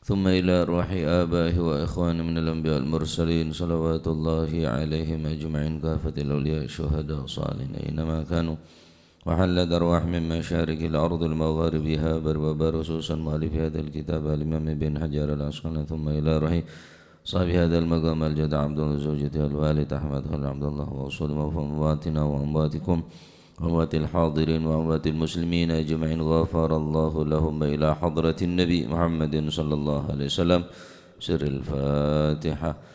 ثم إلى روح آبائه وإخوانه من الأنبياء المرسلين صلوات الله عليهم أجمعين كافة الأولياء الشهداء الصالحين أينما كانوا وحلت أرواح من مشارق الأرض المغاربها وبر خصوصا مؤلف هذا الكتاب الإمام ابن حجر العسقلاني ثم إلى روح صاحب هذا المقام الجد عبد الله زوجته الوالد أحمد خليل عبد الله وأصول أمواتنا وأمواتكم وأموات الحاضرين وأموات المسلمين أجمعين غفر الله لهم إلى حضرة النبي محمد صلى الله عليه وسلم سر الفاتحة.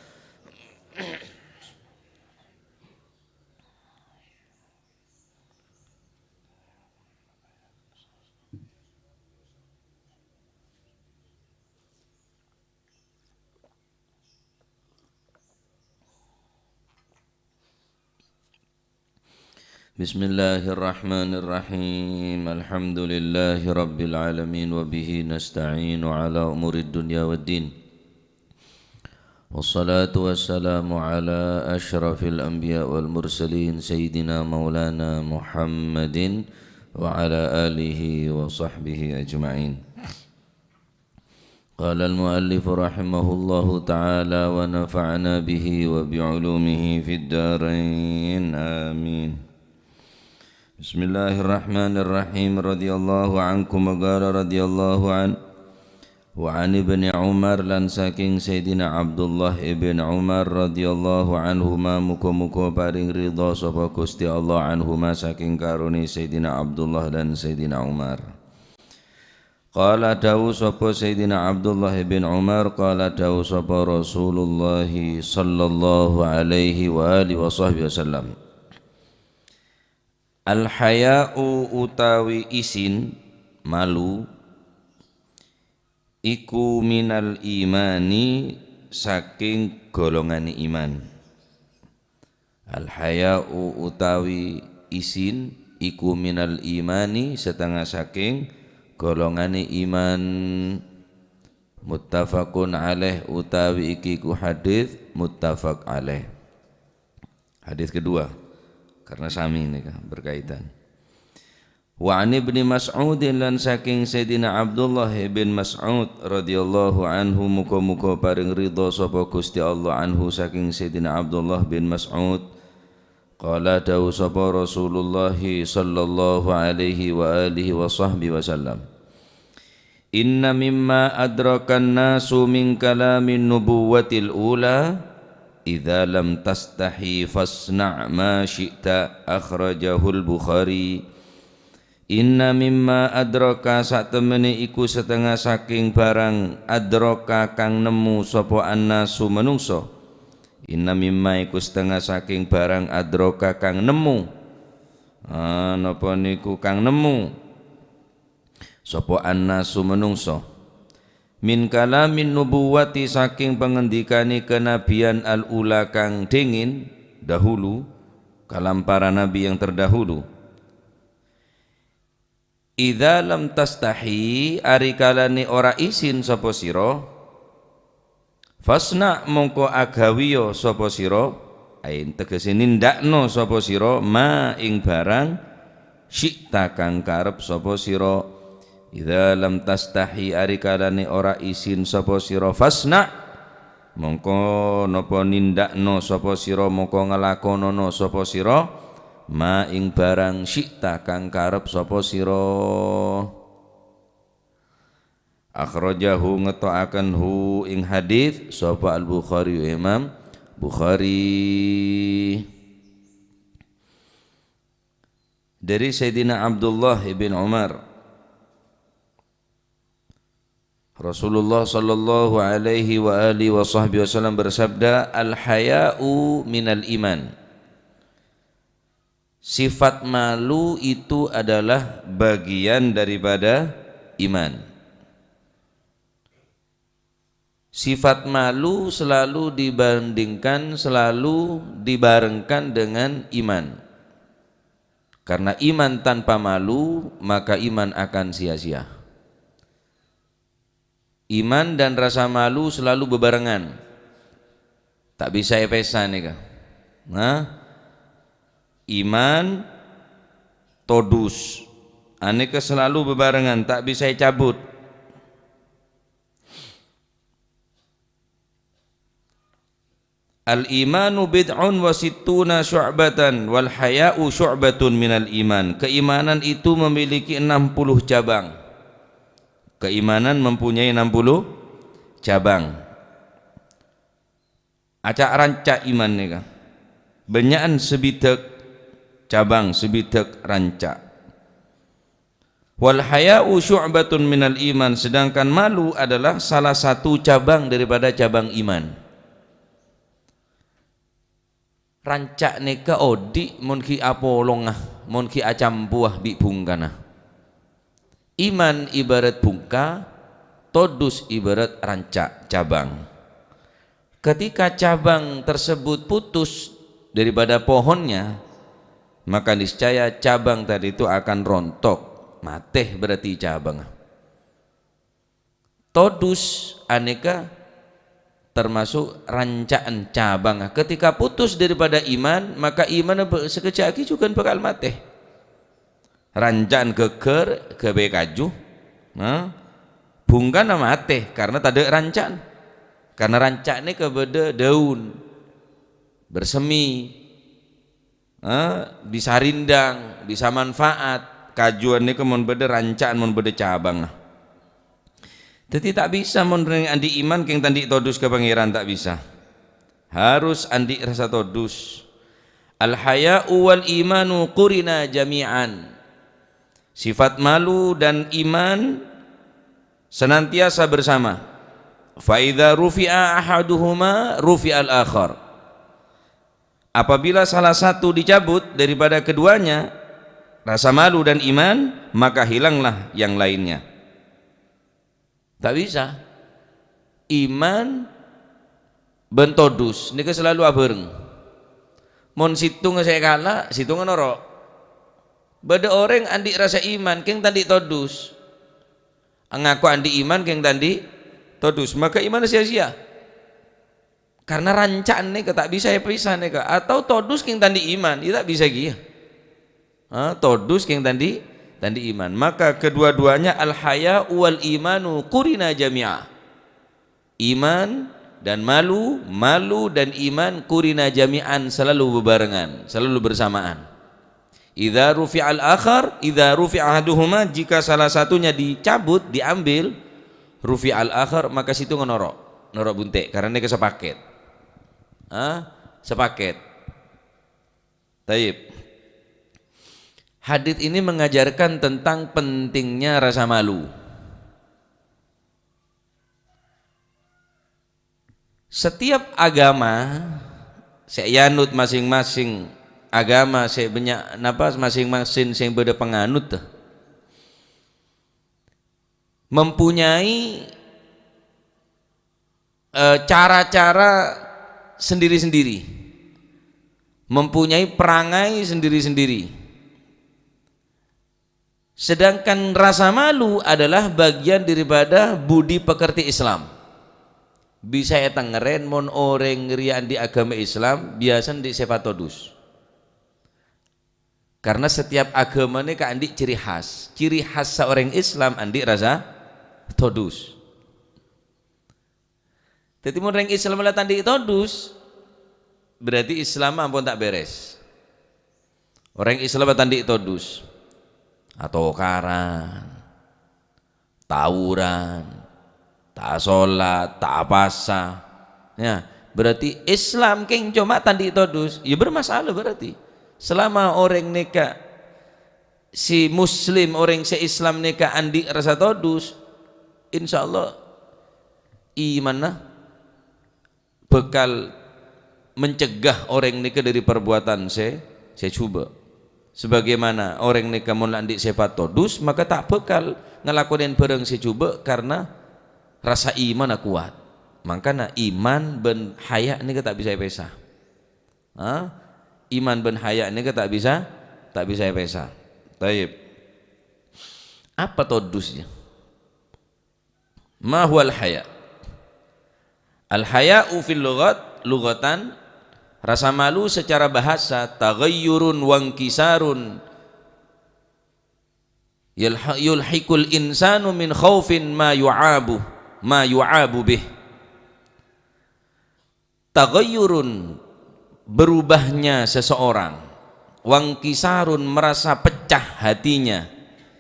بسم الله الرحمن الرحيم الحمد لله رب العالمين وبه نستعين على أمور الدنيا والدين والصلاة والسلام على أشرف الأنبياء والمرسلين سيدنا مولانا محمد وعلى آله وصحبه أجمعين. قال المؤلف رحمه الله تعالى ونفعنا به وبعلومه في الدارين آمين. Bismillahirrahmanirrahim. Radhiyallahu ankum qala radhiyallahu an wa an ibni Umar lan saking Sayyidina Abdullah ibn Umar radhiyallahu anhuma muga-muga paring ridha sapa Gusti Allah anhuma saking karuni Sayyidina Abdullah dan Sayyidina Umar. Qala dawu sapa Sayyidina Abdullah ibn Umar qala dawu sapa Rasulullah sallallahu alaihi wa alihi wasallam. Al-haya'u utawi isin malu iku minal imani saking golongan iman. Al-haya'u utawi isin iku minal imani setengah saking golongan iman. Muttafaqun alaih utawi iki ku hadis muttafaq alaih. Hadis kedua karena sami ini kan berkaitan. Wa an ibni Mas'ud lan saking Sayyidina Abdullah bin Mas'ud radhiyallahu anhu muga-muga paring ridha sapa Gusti Allah anhu saking Sayyidina Abdullah bin Mas'ud qala dawu sapa Rasulullah sallallahu alaihi wa alihi wa sahbihi wasallam. Inna mimma adrakan nasu min kalamin nubuwatil ula idza lam tastahi fasna' ma syi'ta akhrajahul Bukhari. Inna mimma adraka sak temene iku setengah saking barang adraka kang nemu sapa annasu manungsa. Inna mimma iku setengah saking barang adraka kang nemu napa niku kang nemu sapa annasu manungsa. Min kalamin nubuwati saking pengendikani kenabian al-ula kang dingin dahulu, kalam para nabi yang terdahulu. Idza lam tastahi ari kalane ora isin sapa sira fasna mongko agawiya sapa sira ain tegese nindakno sapa sira ma ing barang syi'ta kang karep sapa sira. Idza lam tastahi ari kalane ora isin sapa sira fasna mongko napa nindakno sapa sira mongko nglakonana sapa sira ma ing barang syi'ta kang karep sapa sira. Akhrajahu ngetoaken hu ing hadis sapa Al-Bukhari Imam Bukhari dari Sayyidina Abdullah bin Umar. Rasulullah sallallahu alaihi wa alihi wa sahbihi wasallam bersabda, al-haya'u minal iman. Sifat malu itu adalah bagian daripada iman. Sifat malu selalu dibandingkan, selalu dibarengkan dengan iman. Karena iman tanpa malu, maka iman akan sia-sia. Iman dan rasa malu selalu bebarengan, tak bisa epesan nih kak. Nah, iman todus aneka selalu bebarengan, tak bisa cabut. Al-imanu bid'un wa sittuna syu'batan wal haya'u syu'batun minal iman. Keimanan itu memiliki 60 cabang. Keimanan mempunyai 60 cabang. Acak rancak iman ni kan. Banyakan sebitek cabang, sebitek rancak. Wal haya'u syu'batun minal iman, sedangkan malu adalah salah satu cabang daripada cabang iman. Rancak neka odi mun ki apolongah, mun ki acampuah bi bungkana. Iman ibarat bungka, todus ibarat rancak cabang. Ketika cabang tersebut putus daripada pohonnya, maka niscaya cabang tadi itu akan rontok, mateh berarti cabang. Todus aneka termasuk rancaan cabang. Ketika putus daripada iman, maka iman sekejap lagi juga bakal mati. Rancaan geger kebe kaju, bungkana mati karena tak ada rancaan. Karena rancaan ini kepada daun bersemi, bisa rindang, bisa manfaat. Kajuan ini kemun beda rancaan, mun beda cabang. Jadi tak bisa menurut andi iman keng tandi todus ke pangeran, tak bisa. Harus andi rasa todus. Al haya'u wal imanu qurina jami'an. Sifat malu dan iman senantiasa bersama. Fa idza rufi'a ahaduhuma rufi'al akhar. Apabila salah satu dicabut daripada keduanya, rasa malu dan iman, maka hilanglah yang lainnya. Tak bisa. Iman bentodus nika selalu abereng. Mon situng saya kalah, situng norok. Bada orang andi rasa iman keng tadi todus. Ngaku andi iman keng tadi todus, maka iman sia-sia. Karena rancaan nika tak bisa ya pisah nika. Atau todus keng tadi iman, tidak bisa gia. Todus keng tadi iman, maka kedua-duanya al haya wal imanu qurina jami'a. Iman dan malu, malu dan iman qurina jami'an, selalu bebarengan, selalu bersamaan. Idza rufi'al akhar, idza rufi'a ahaduhuma, jika salah satunya dicabut, diambil, rufi'al akhar, maka situ norok buntek karena ini sepaket. Sepaket. Taib. Hadits ini mengajarkan tentang pentingnya rasa malu. Setiap agama saya yanut masing-masing agama, saya banyak napas masing-masing yang beda penganut mempunyai cara-cara sendiri-sendiri, mempunyai perangai sendiri-sendiri. Sedangkan rasa malu adalah bagian daripada budi pekerti Islam. Bisa ya tengeren mon orang ngerian di agama Islam biasa di sifat todus. Karena setiap agama ini kan andi ciri khas seorang Islam andi rasa todus. Jadi mon orang Islam lah tandi todus, berarti Islam ampun tak beres. Orang Islam tandi todus. Atau karan, tawuran, tak sholat, tak puasa, ya berarti Islam keng cuma tandi todus, ya bermasalah berarti. Selama orang neka si Muslim, orang si Islam neka andi rasa todus, insya Allah imanah bekal mencegah orang neka dari perbuatan saya coba. Sebagaimana orang ni kamu landik sifat todus, maka tak bekal ngelakuin bareng secuba karena rasa iman kuat. Makanya iman ben haya ni tak bisa pesah. Iman ben haya ni tak bisa pesah. Taib. Apa todusnya? Ma huwal haya? Al haya'u fil lughatan, rasa malu secara bahasa taghayyurun wankisarun yulhiqul insanu min khaufin ma yu'abu bih. taghayyurun berubahnya seseorang, wangkisarun merasa pecah hatinya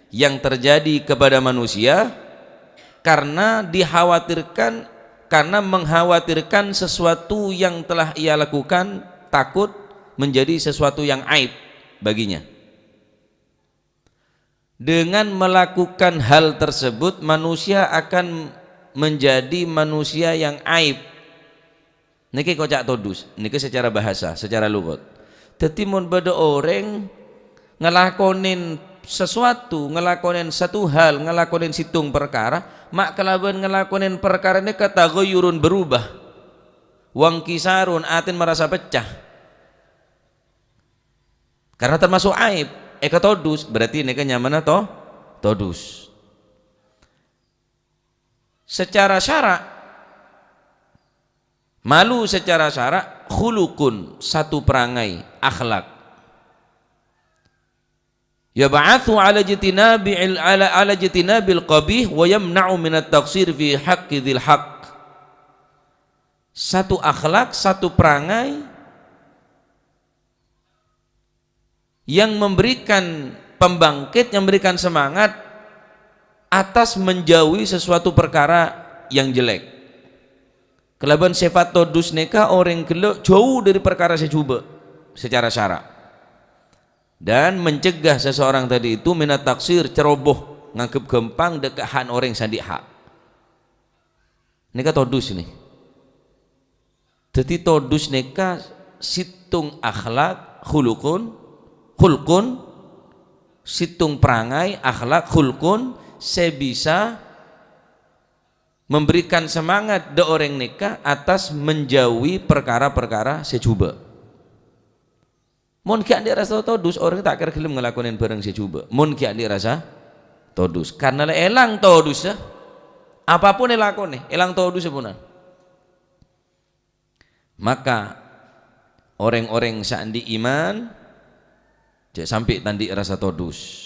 yang terjadi kepada manusia karena mengkhawatirkan sesuatu yang telah ia lakukan takut menjadi sesuatu yang aib baginya. Dengan melakukan hal tersebut manusia akan menjadi manusia yang aib. Niki kocak todus, niki secara bahasa, secara lugat. Dadi mun beda orang ngelakonin sesuatu, ngelakonin satu hal, ngelakonin situng perkara, mak kelaban ngelakonin perkara ini kataghayyurun berubah, wangkisarun atin merasa pecah karena termasuk aib. Eka todus berarti ini nyaman atau todus. Secara syarak malu, secara syarak khulukun satu perangai akhlak, yab'athu ala jitinabil qabih wa yamna'u minat taqsir fi haqqi dzil haqq. Satu akhlak, satu perangai yang memberikan pembangkit, yang memberikan semangat atas menjauhi sesuatu perkara yang jelek. Kelaban sifat todus neka orang gelok jauh dari perkara secuba secara syarak, dan mencegah seseorang tadi itu minat taksir ceroboh nganggep gempang dekahan orang sandi hak. Neka todus nih. Jadi todus neka situng akhlak khulukun situng perangai akhlak khulkun sebisa memberikan semangat de orang nikah atas menjauhi perkara-perkara secuba. Mun ki andi rasa todus orang tak kira gelem ngelakonin bareng secuba. Mun ki andi rasa todus karena elang todus ya. Apapun elakone, elang todus sepunan. Maka orang-orang sandi iman sampai tandi rasa todus.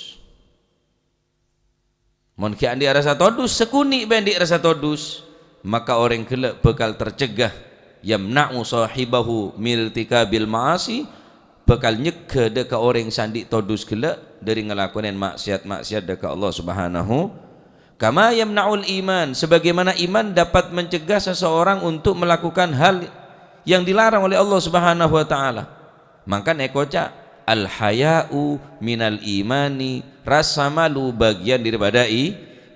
Mun ki andi rasa todus sekuni bendi rasa todus, maka orang gelak bakal tercegah yamna'u sahibahu mirtikabil ma'asi, bakal nyegah deka orang sandi todus gelak dari ngelakuin maksiat-maksiat deka Allah Subhanahu. Kama yamna'ul iman, sebagaimana iman dapat mencegah seseorang untuk melakukan hal yang dilarang oleh Allah Subhanahu wa taala. Maka nekoca al haya'u minal imani, rasa malu bagian daripada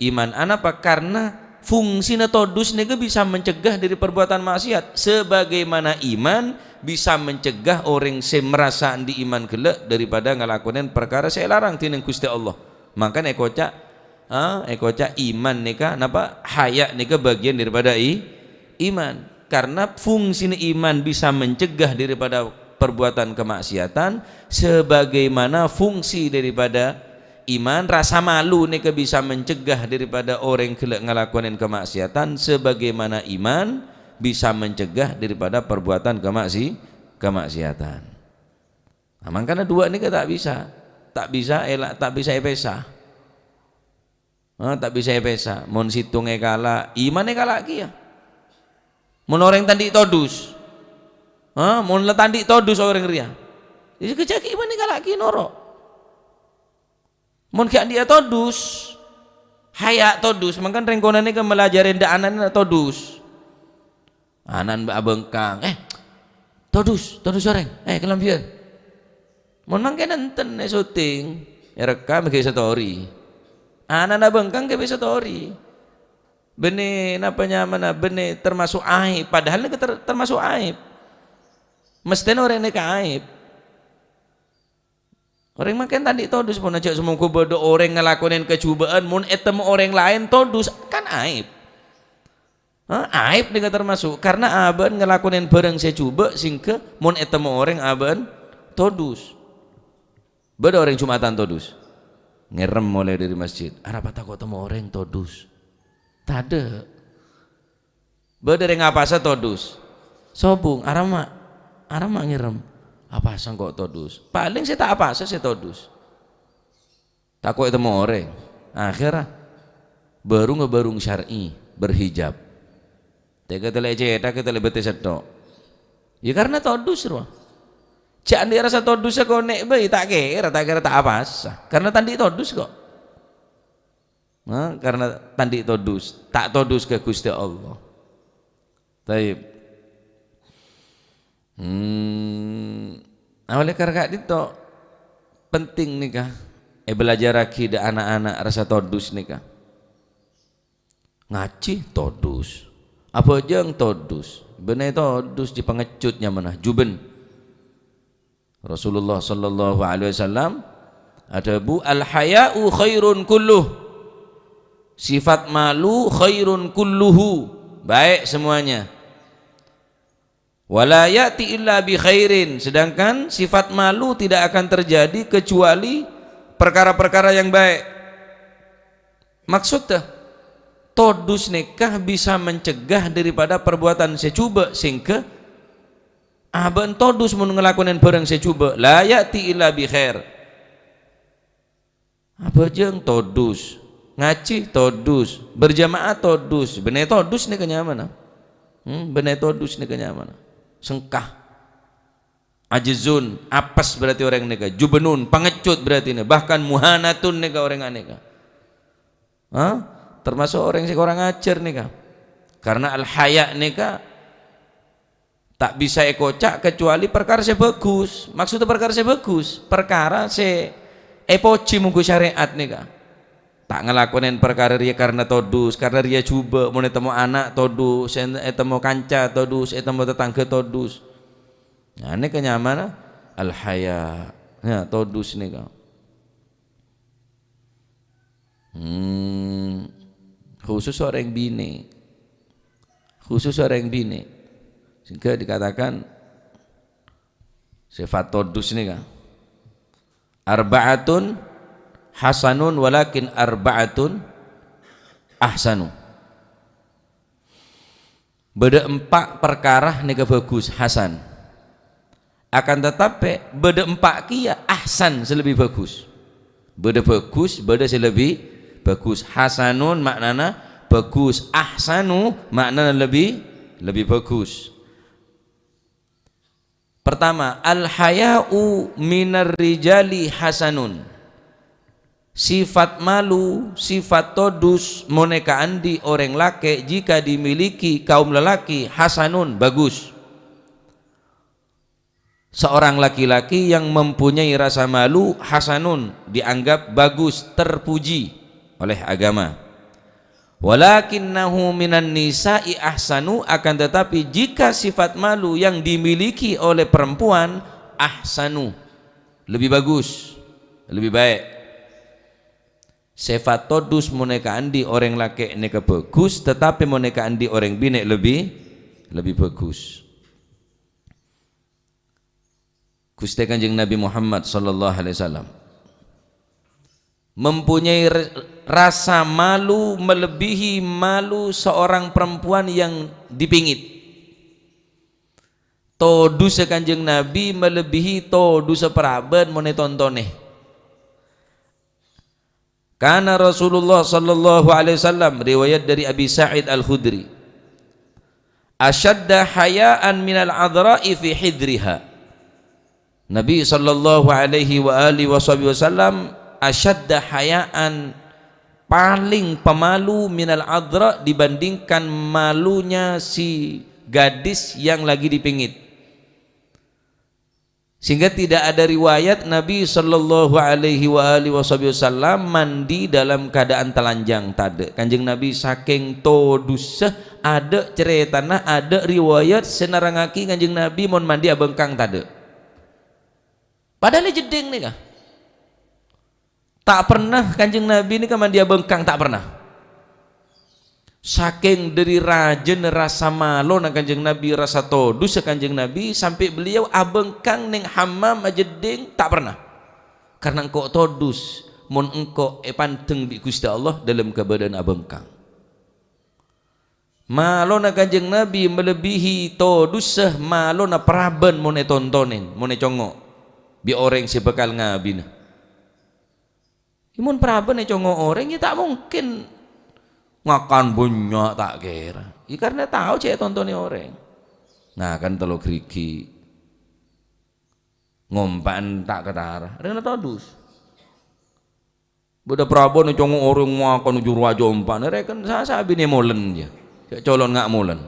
iman. Anapa? Karena fungsinya todus nega bisa mencegah dari perbuatan maksiat, sebagaimana iman bisa mencegah orang yang merasa di iman gelak daripada ngelakuin perkara saya larang tineng Gusti Allah. Maka ekoca iman neka napa haya neka bagian daripada iman, karena fungsi iman bisa mencegah daripada perbuatan kemaksiatan, sebagaimana fungsi daripada iman rasa malu neka bisa mencegah daripada orang yang ngelakuin kemaksiatan, sebagaimana iman bisa mencegah daripada perbuatan kemaksiatan. Nah, makanya dua ini tak bisa epesa. Tak bisa epesa. Mun situng ekala, iman ekala kia. Mun orang tadi todus. Mun letandi todus orang ria. Jadi kejaki iman ekala ki noro. Mun ki dia todus, haya todus, mangkan rengkonane ke melajarin da anan todus. Anan mbak bengkang, todus orang, kelambian. Mun mangke nenten syuting, rekam ge story. Anan bengkang ge story. Bene napanya mana bene termasuk aib, padahal ini termasuk aib. Mestinya orang ini aib. Orang makin tadi todus pun aja semua bodoh orang ngelakuin kecubaan, mun etemu orang lain todus kan aib. Aib juga termasuk karena aban ngelakuin barang secuba singke mun etemu orang aban todus. Beda orang Jumatan todus. Ngerem mulai dari masjid. Apa takut temu orang todus? Tade. Beda orang apa sa todus? Sobung arama ngerem. Apa sang kok todus? Paling saya tak apa saya todus. Takut temu orang. Akhirnya baru ngebarung syar'i berhijab. Teka tele cetak kita lebih setok. Ya karena todus roh. Cak andi rasa todus kok nek bae tak kira tak apa sah. Karena tandi todus kok. Nah, karena tandi todus, tak todus ke Gusti Allah. Taib. Oleh karena itu penting nikah. Belajar lagi da anak-anak rasa todus nikah. Ngaji todus. Apa jeng todus? Bener todus di pengecutnya mana? Juben. Rasulullah sallallahu alaihi wasallam ada bu al-haya'u khairun kulluh. Sifat malu khairun kulluhu. Baik semuanya. Wala ya'ti illa bi khairin. Sedangkan sifat malu tidak akan terjadi kecuali perkara-perkara yang baik. Maksudnya todus nikah bisa mencegah daripada perbuatan secuba sehingga aban todus mun ngelakuin barang secuba la ya'ti illa bi khair. Apa jeung todus ngaji todus berjamaah todus bener todus nih kenyamanan bener todus nih kenyamanan sengkah ajizun apes berarti orang nikah jubenun pengecut berarti ini bahkan muhanatun nikah orang nikah termasuk orang yang kurang ajar nikah karena al-haya nikah tak bisa ekocak kecuali perkara saya bagus. Maksudnya perkara saya bagus perkara saya epoci munggu syariat nikah tak ngelakuin perkara dia karena todus karena dia coba mau temu anak todus temu kanca todus temu tetangga todus. Nah ini kenyamanan al-haya ya todus nih kau khusus orang bini sehingga dikatakan sifat todus nih kau arba'atun hasanun walakin arba'atun ahsanu. Beda 4 perkara nega bagus hasan. Akan tetapi beda 4 kia ahsan selebih bagus. Beda bagus, beda selebih bagus. Hasanun maknana bagus, ahsanu maknana lebih bagus. Pertama, al-haya'u minar rijali hasanun. Sifat malu, sifat todus moneka andi orang laki jika dimiliki kaum lelaki hasanun bagus. Seorang laki-laki yang mempunyai rasa malu hasanun dianggap bagus, terpuji oleh agama. Walakinnahu minan nisa'i ahsanu, akan tetapi jika sifat malu yang dimiliki oleh perempuan ahsanu lebih bagus, lebih baik. Sifat todus moneka andi orang laki neka bagus, tetapi moneka andi orang bini lebih bagus. Gusti Kanjeng Nabi Muhammad sallallahu alaihi wasallam mempunyai rasa malu melebihi malu seorang perempuan yang dipingit. Todus Kanjeng Nabi melebihi todus peraban mone tontone. Karena Rasulullah sallallahu alaihi wasallam riwayat dari Abi Sa'id Al-Khudri asyadda hayaan minal adra'i fi hidriha. Nabi sallallahu alaihi wa alihi wasallam asyadda hayaan paling pemalu minal adra dibandingkan malunya si gadis yang lagi dipingit. Sehingga tidak ada riwayat Nabi sallallahu alaihi wa alihi wasallam mandi dalam keadaan telanjang, tade. Kanjeng Nabi saking todusah ada ceritana, ada riwayat senarangaki Kanjeng Nabi mon mandi abengkang tade. Padahal jeding nih kah? Tak pernah Kanjeng Nabi ini mandi abengkang, tak pernah. Saking dari rajin rasa malu na Kanjeng Nabi, rasa todus Kanjeng Nabi, sampai beliau abengkang neng hammam ajeding tak pernah. Karena engkau todus mun engkau panteng bi Gusti Allah dalam keadaan abengkang. Malu na Kanjeng Nabi melebihi todus malu na peraban mun tontonin mun congok bi orang si bekal ngabina. Imun peraban congok orang ya tak mungkin ngakan banyak tak kira. Ya karena tahu cek tontonnya orang. Nah kan telo grigi ngompan tak ketara rene todus beda Prabowo nih congok orang makan juru aja umpan reken sabi nih molen ya colon ngak molen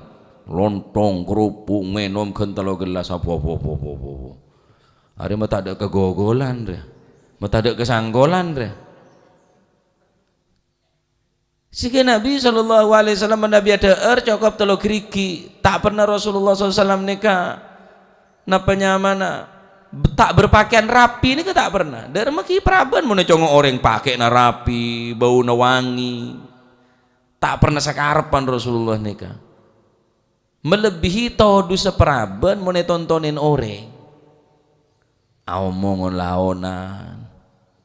lontong kerupuk minum kentalo gelas apa hari mata ada kegogolan deh mata ada kesanggolan deh sehingga Nabi SAW Nabi ada cokap telo gerigi tak pernah Rasulullah SAW nikah napanya mana tak berpakaian rapi ini tak pernah dari maki praban mau congok orang pakai na rapi bau na wangi tak pernah sekarepan Rasulullah nikah melebihi todu seperaban mau tontonin orang omongan laonan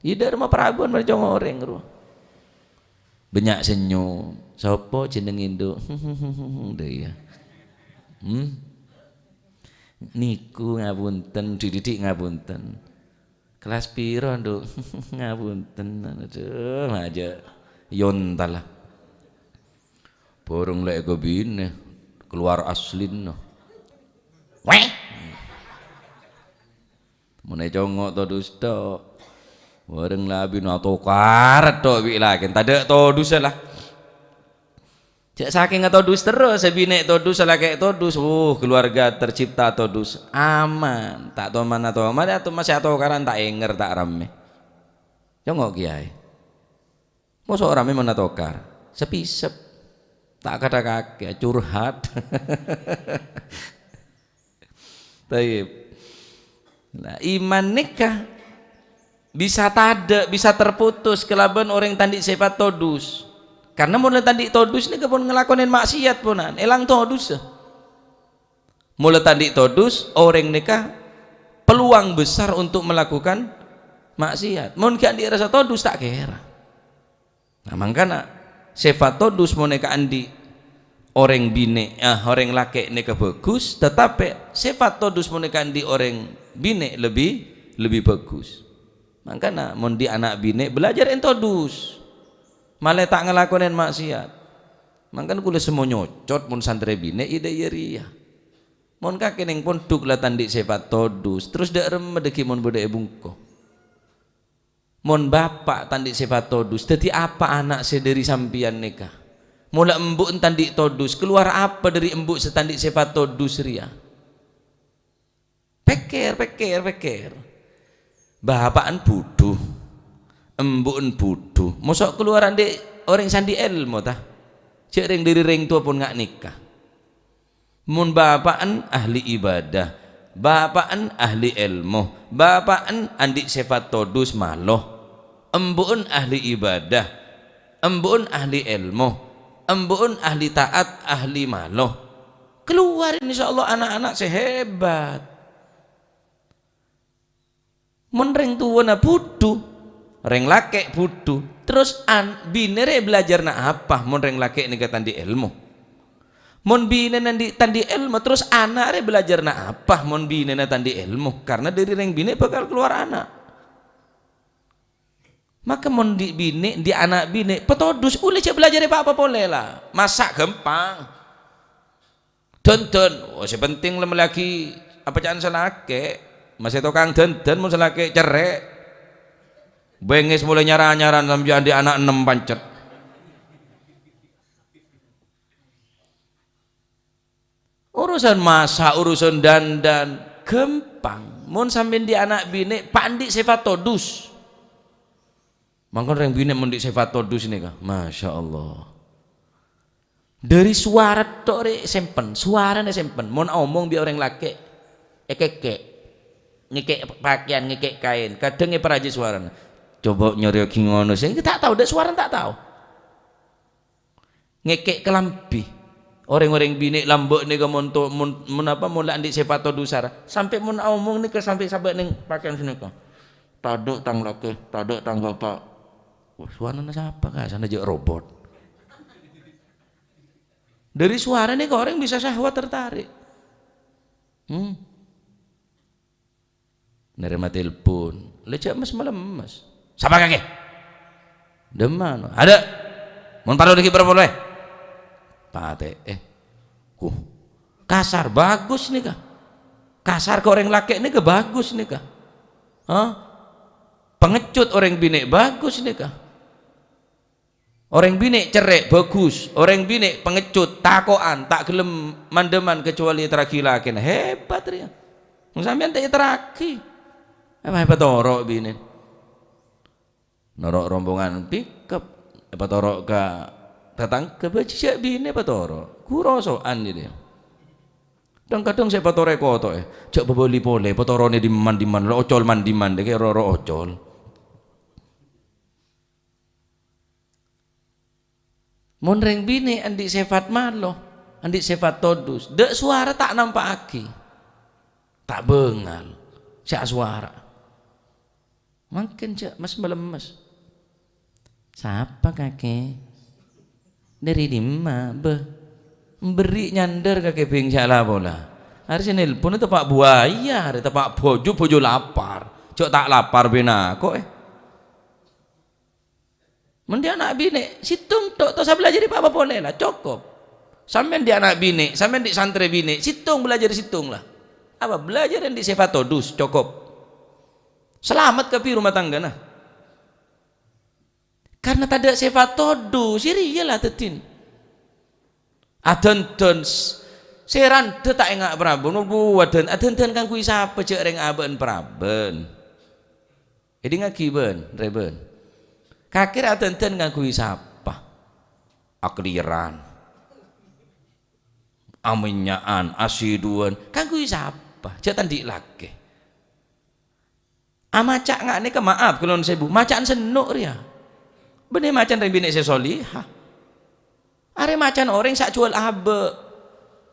iya dari mah praban mau congok orang banyak senyum sopo jeneng Indo udah ya niku ngapunten dididik ngapunten kelas piro nduk ngapunten aduh aja yontalah borong lek go bine keluar aslin no weh mune congok to dusta borong labi no tokar tok wi lagi tade to dus lah cek saking todus terus sebine todus lagi todus keluarga tercipta todus aman tak tahu mana atau masih atau karan tak enger tak rame jongok kiai mosok rame mana tokar sepisep tak kata kakek curhat taib nah iman nikah bisa tada bisa terputus kelaban orang tandi sifat todus karena mulai tadi todus ini pun ngelakonin maksiat punan elang todus mulai tadi todus orang nikah peluang besar untuk melakukan maksiat mungkin dirasa todus tak kira nah makanya sifat todus mau nikah andi orang bine orang laki nikah bagus tetapi sifat todus mau nikah andi orang bine lebih bagus makanya mau di anak bine belajar todus malah tak ngelakonin maksiat mangkan kula semua nyocot mun santri bine ide yeria mun kakening pun duk lah tandik sifat todus terus dak rem medeki mun bodek bungko mun bapak tandik sifat todus dadi apa anak sederi sampian nikah mula embuk tandik todus keluar apa dari embuk setandik sifat todus ria pikir bapakan buduh embun buduh mosok keluaran dek orang sandi ilmu tah cek ring diri ring tua pun ngak nikah mun bapaan ahli ibadah bapaan ahli ilmu bapaan andik sifat todus maloh embun ahli ibadah embun ahli ilmu embun ahli taat ahli maloh keluar insyaallah anak-anak sehebat mun ring tua na buduh reng laki budu terus binere belajar na apa mon reng laki ni tandi ilmu mon bine nandi tandi ilmu terus anak re belajar na apa mon bine na tandi ilmu karena dari reng bine bakal keluar anak maka mon di bine di anak bine petodus boleh cek belajar apa boleh lah masak gampang denten sepenting lagi apa jangan selake masih tukang denten mau selake cerek bengis mulai nyaran-nyaran sampai di anak 6 pancet urusan masak urusan dandan gampang mun sampai di anak bini pandi sifat todus mangkon yang bini mendik sifat todus ini kah Masya Allah dari suara tok re sempen suaranya sempen mun omong bi orang laki ekek ngekek pakaian ngekek kain kadang peraji suaranya coba nyari ngono sih tak tahu dek suara tak tahu ngekek kelambi orang-orang bini lambok nih mun apa mulai andik sifat dusara sampai mun omong nih ke sampai neng pakaian sini kok taduk tang laki taduk tang bapak suara siapa kah sana aja robot dari suara nih orang bisa syahwat tertarik nerima telepon lecak mas malam mas siapa kakek deman ada mau taruh di berapa boleh pate kasar bagus nih kah, kasar ke orang laki nih kah bagus nih kah, pengecut orang bini bagus nih kah, orang bini cerai bagus, orang bini pengecut takoan tak gelem mandeman kecuali teraki laki, hebat dia sampean tak teraki apa hebat orok bini norok rombongan pickup apa torok ke datang ke bajak bini apa torok kurosoan dia kadang-kadang saya patore koto cak bebeli pole patorone di mandiman lo ocol mandiman deh kayak roro ocol monreng bini andi sifat malo andi sifat todus dek suara tak nampak aki tak bengal syak suara makin cak mas melemes siapa kakek dari lima beri nyander kakek bing salah bola hari sini nelpon itu pak buaya hari itu pak bojo lapar cok tak lapar bina kok mendi anak bini situng tok saya belajar di apa boleh lah cukup sampean di anak bini sampean di santri bini situng belajar situng lah apa belajar yang di sifat todus cukup selamat ke rumah tangga nah karena tak ada sifat todus siri lah tetin adon seran tak enggak praben waden adon kan kui sapa cek reng aben praben jadi ngaki ben reben kakir adon kan kui sapa akliran aminyaan asiduan kan kui sapa cek tandi laki amacak nggak nih ke maaf kalau sebu macaan senuk ria bener macan reng bini sesolihah are macan orang sak jual abe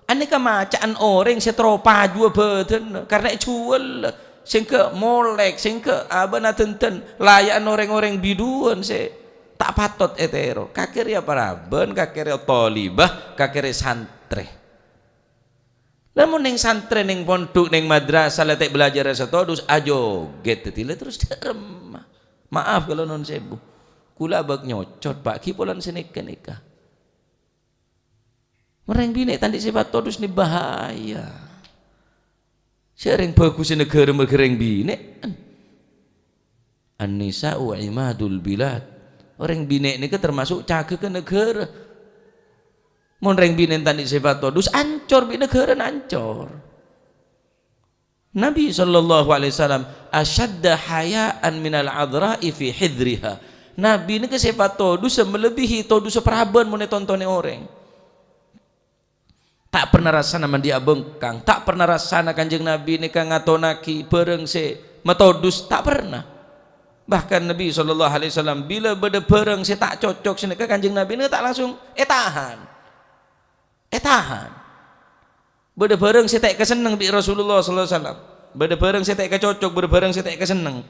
ane ke macaan orang setropa jual beden karena jual singke molek singke abe natenten layan orang-orang biduan se tak patot etero kakir ya paraben kakir ya tolibah kakir ya santre namun neng santri neng pondok neng madrasah letek belajar setodus ajo get tetile terus derem maaf kalau non sebu kula bak nyocot pak kipolan senika nikah mereng bini tandi sifat todus ni bahaya sering bagus negara mereng bini an-nisa wa imadul bilad orang bini ini termasuk caga ke negara monreng bini tandi sifat todus ancor bini negara ancor Nabi SAW asyadda hayaan minal adra'i fi hidriha Nabi ini ke sifat todus melebihi todus seperaban mau tontonnya orang tak pernah rasana mandi bengkang tak pernah rasana kanjeng Nabi ini kan ngatonaki bereng se metodus tak pernah bahkan Nabi SAW bila beda bereng se tak cocok sini ke kanjeng Nabi ini tak langsung tahan beda bereng se tak keseneng bi Rasulullah SAW beda bereng se tak kecocok beda bereng se tak keseneng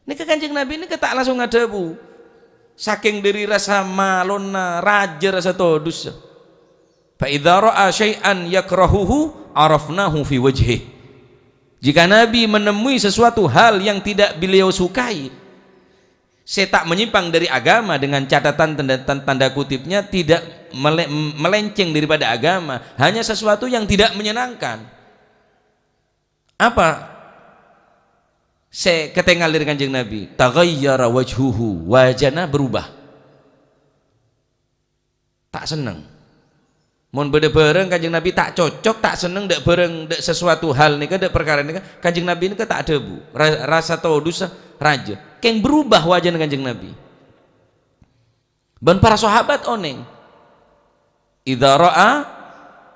ini ke kanjeng Nabi ini tak langsung ngadebu saking dari rasa malona raja rasa todus fa idza ra'a syai'an yakrahuhu arafnahu fi wajhi jika Nabi menemui sesuatu hal yang tidak beliau sukai saya tak menyimpang dari agama dengan catatan tanda kutipnya tidak melenceng daripada agama hanya sesuatu yang tidak menyenangkan apa saya ketengal dari kanjeng Nabi taghayyara wajhuhu wajana berubah tak seneng mun beda bareng kanjeng Nabi tak cocok tak seneng dek bareng dek sesuatu hal nih dek perkara nih kanjeng Nabi ini tak ada bu rasa todus raja keng berubah wajah kanjeng Nabi dan para sahabat oneng idza ra'a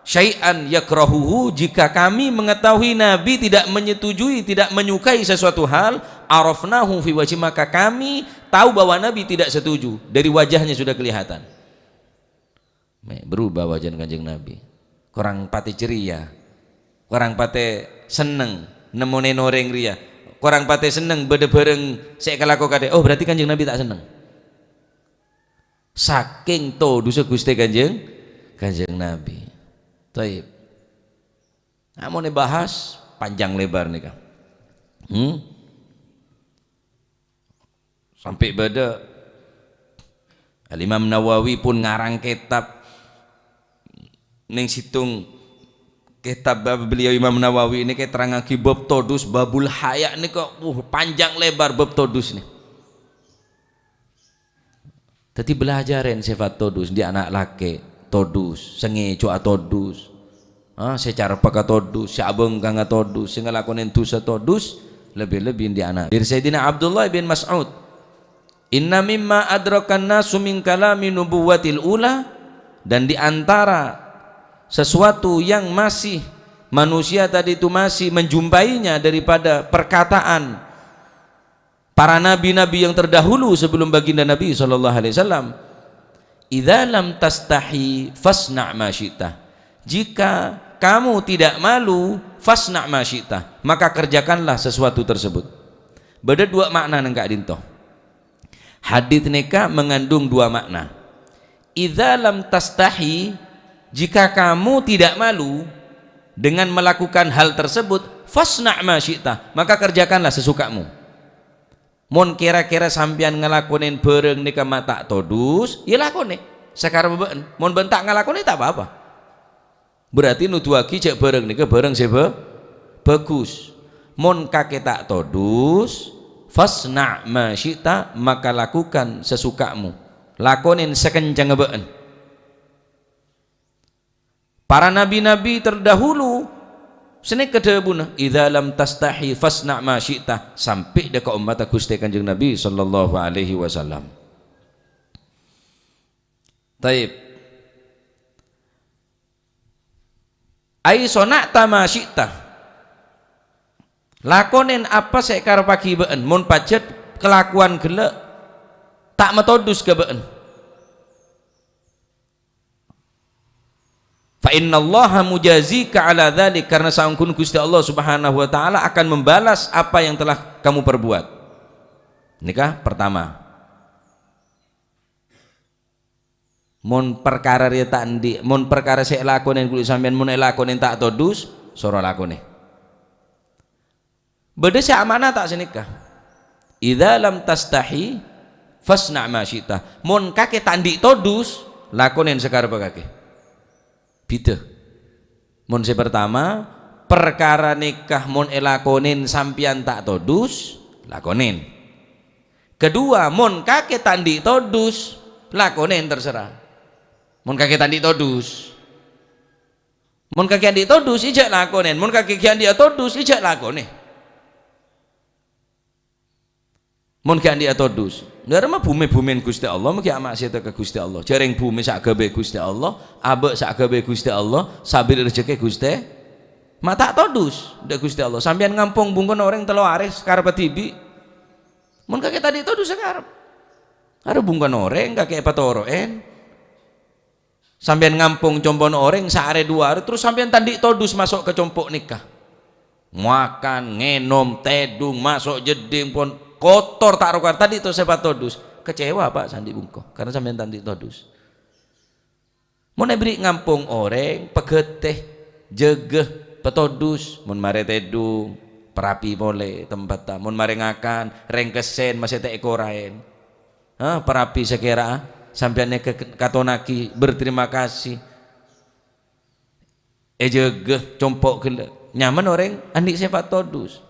syai'an yakrahuhu jika kami mengetahui Nabi tidak menyetujui tidak menyukai sesuatu hal arafnahu fi wajhi maka kami tahu bahwa Nabi tidak setuju dari wajahnya sudah kelihatan berubah wajah kanjeng Nabi kurang pati ceria kurang pati seneng nemone noreng ria kurang pati seneng bede bareng saya kelako kade oh berarti kanjeng Nabi tak seneng saking todus Gusti kanjeng Nabi taib namun bahas panjang lebar nih kan sampai beda Al-Imam Nawawi pun ngarang kitab ning situng kitab beliau Imam Nawawi ini kayak terangaki bab todus babul haya ini kok panjang lebar bab todus nih. Tadi belajarin sifat todus di anak laki todus, sengi coa todus, secara peka todus, siabeng kang todus, sing ngelakonin dosa todus, lebih-lebih di anak. Dari Sayyidina Abdullah bin Mas'ud, inna mimma adrakan nasu min kalami nubuwatil ula, dan di antara sesuatu yang masih manusia tadi itu masih menjumpainya daripada perkataan para nabi-nabi yang terdahulu sebelum baginda Nabi SAW, idza lam tastahi fasna' ma syi'ta, jika kamu tidak malu fasna' ma syi'ta, maka kerjakanlah sesuatu tersebut. Beda dua makna nengka dintoh. Hadits nikah mengandung dua makna. Idza lam tastahi, jika kamu tidak malu dengan melakukan hal tersebut, fasna' ma syi'ta, maka kerjakanlah sesukamu. Mon kira-kira sampean ngelakonin bareng nikah mata todus, ya lakone sekarang beben. Mon bentak ngelakonin tak apa-apa. Berarti nuduaki cek bareng nikah bareng sebe bagus. Mon kake tak todus, fasna' ma syi'ta, maka lakukan sesukamu. Lakonin sekencang beben. Para nabi-nabi terdahulu senek kedebuna idza lam tastahi fasna' ma syi'ta, sampai dekat umat Gusti Kanjeng Nabi sallallahu alaihi wasallam. Taib ai sona'ta ma syi'ta, lakonen apa sek karepaki beun, mun pacet kelakuan gelek tak metodus ke beun. Fa innallaha mujazika ala dzalik, karena saungkun Gusti Allah Subhanahu wa taala akan membalas apa yang telah kamu perbuat. Nikah pertama. Mun perkara dia tak endi, mun perkara sik lakonen kudu sampean mun lakonen tak todus, soro lakone. Beda sik amanah tak senikah. Idza lam tastahi fasna' ma syi'ta. Mun kake tandi todus, lakonen sekarepe kake. Bida. Mun pertama perkara nikah mun elakonin sampian tak todus, lakonin. Kedua, mun kake tandi todus, lakonin terserah. Mun kake tandi todus, mun kake tandi todus ijak lakonin, mun kake tandi todus ijak lakonin. Mun kake tandi todus, ndara mah bumi-bumin Gusti Allah, mugi maksiat ke Gusti Allah. Jareng bumi sak gawe Gusti Allah, abek sak gawe Gusti Allah, sabir rezeki Gusti. Mata todus ndek Gusti Allah. Sampeyan ngampung bungkon orang telo aris karep tibi. Mun kake tadi todus sakarep. Are bungkon orang kake patoroen. Sampeyan ngampung compon orang saare dua hari terus sampeyan tandi todus masuk ke compok nikah. Makan, ngenom, tedung, masuk jeding pon kotor tak rokar tadi itu sepat todus. Kecewa Pak sandi bungko karena sampean tandi todus. Mun beri ngampung orang pegeteh jegeh petodus, mun mare tedung perapi boleh tempat ta, mun mare ngakan rengkesen masih teh ekorain. Perapi sekira sampean katonaki berterima kasih. Jegeh compok gele nyaman orang andi sepat todus.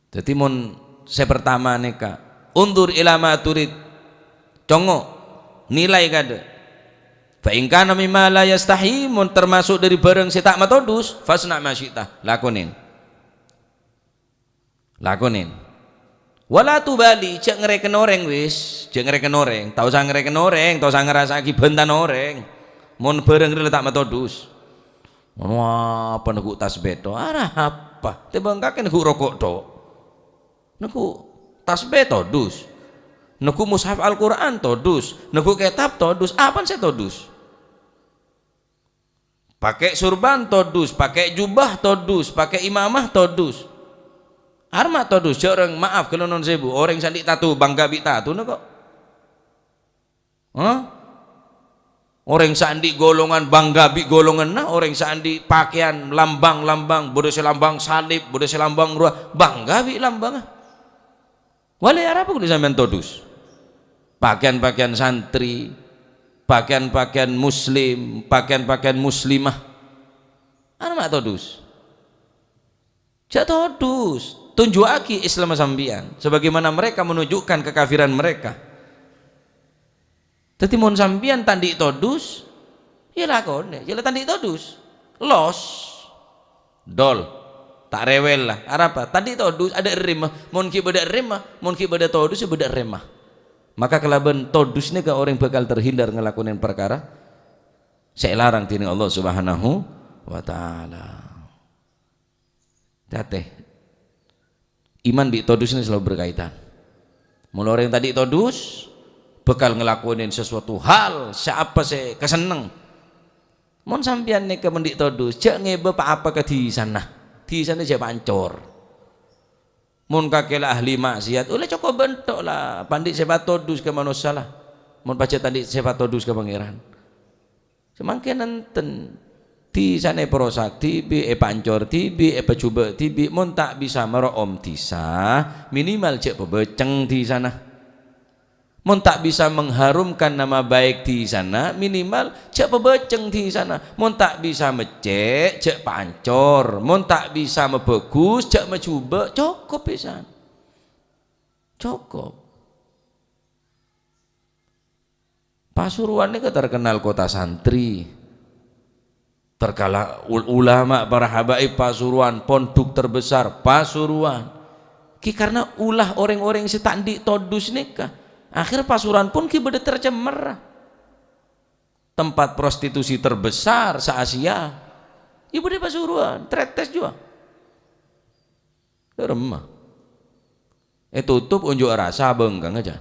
Jadi mun saya pertama neka undur ilama turid congo nilai kada fa in kana mimma la yastahi, mun termasuk dari barang si tak matodus fasna ma syi'ta, lakonin wala tubali, cek ngereken orang wis, cek ngereken orang, tau usah ngereken orang, tau usah ngerasaki bentan orang. Mun barang rela tak matodus wah apa nek tas beto arah apa tebang kake nek rokok tok. Naku tasbih todus, naku mushaf Al-Quran todus, naku kitab todus, apa saya todus? Pakai surban todus, pakai jubah todus, pakai imamah todus, arma todus. Orang maaf kalau non sebu, orang sandi tatu bangga bi tatu nak kok? Orang sandi golongan bangga bi golongan nah, orang sandi pakaian lambang bodoh selambang salib, bodoh selambang ruah bangga bi lambang. Wali apa kudu sampean todus? Pakaian-pakaian santri, pakaian-pakaian muslim, pakaian-pakaian muslimah. Ana mak todus. Jak todus, tunjuki Islam sambian sebagaimana mereka menunjukkan kekafiran mereka. Dadi mun sambian tandik todus, ya lakone, ya tandik todus. Los. Dol. Tak rewel lah. Apa? Tandik todus ada remah, mun ki beda remah, mun ki beda todus beda remah. Maka kelaban todus ni orang bakal terhindar ngelakuin perkara saya larang tini Allah Subhanahu wa taala. Dateh. Iman di todus ini selalu berkaitan. Mulai orang yang tadi todus bakal ngelakuin sesuatu hal siapa saya keseneng. Mon sampean nek mendik todus, jak ngebe apa ke di sana. Di sana jak pancor. Mun kakela ahli maksiat, oleh cukup bentuk lah. Pandik sebat todus ke manusia lah. Mun baca tadi sebat todus ke pangeran. Semangkin nenten di sana perosak, tibi pancor, tibi pecuba, tibi. Mun tak bisa meroom tisa, minimal cek pebeceng di sana. Mun tak bisa mengharumkan nama baik di sana, minimal cek pebeceng di sana. Mun tak bisa mecek, cek pancor. Mun tak bisa mebagus, cek mencoba, cukup pisan. Cukup. Pasuruan ini terkenal kota santri. Terkala ulama para habaib Pasuruan, pondok terbesar Pasuruan. Ki karena ulah orang-orang yang setandik todus nikah. Akhir Pasuruan pun ki beda tercemar. Tempat prostitusi terbesar se-Asia. Ibu di Pasuruan, tretes juga. Remah. Tutup unjuk rasa bengkang aja.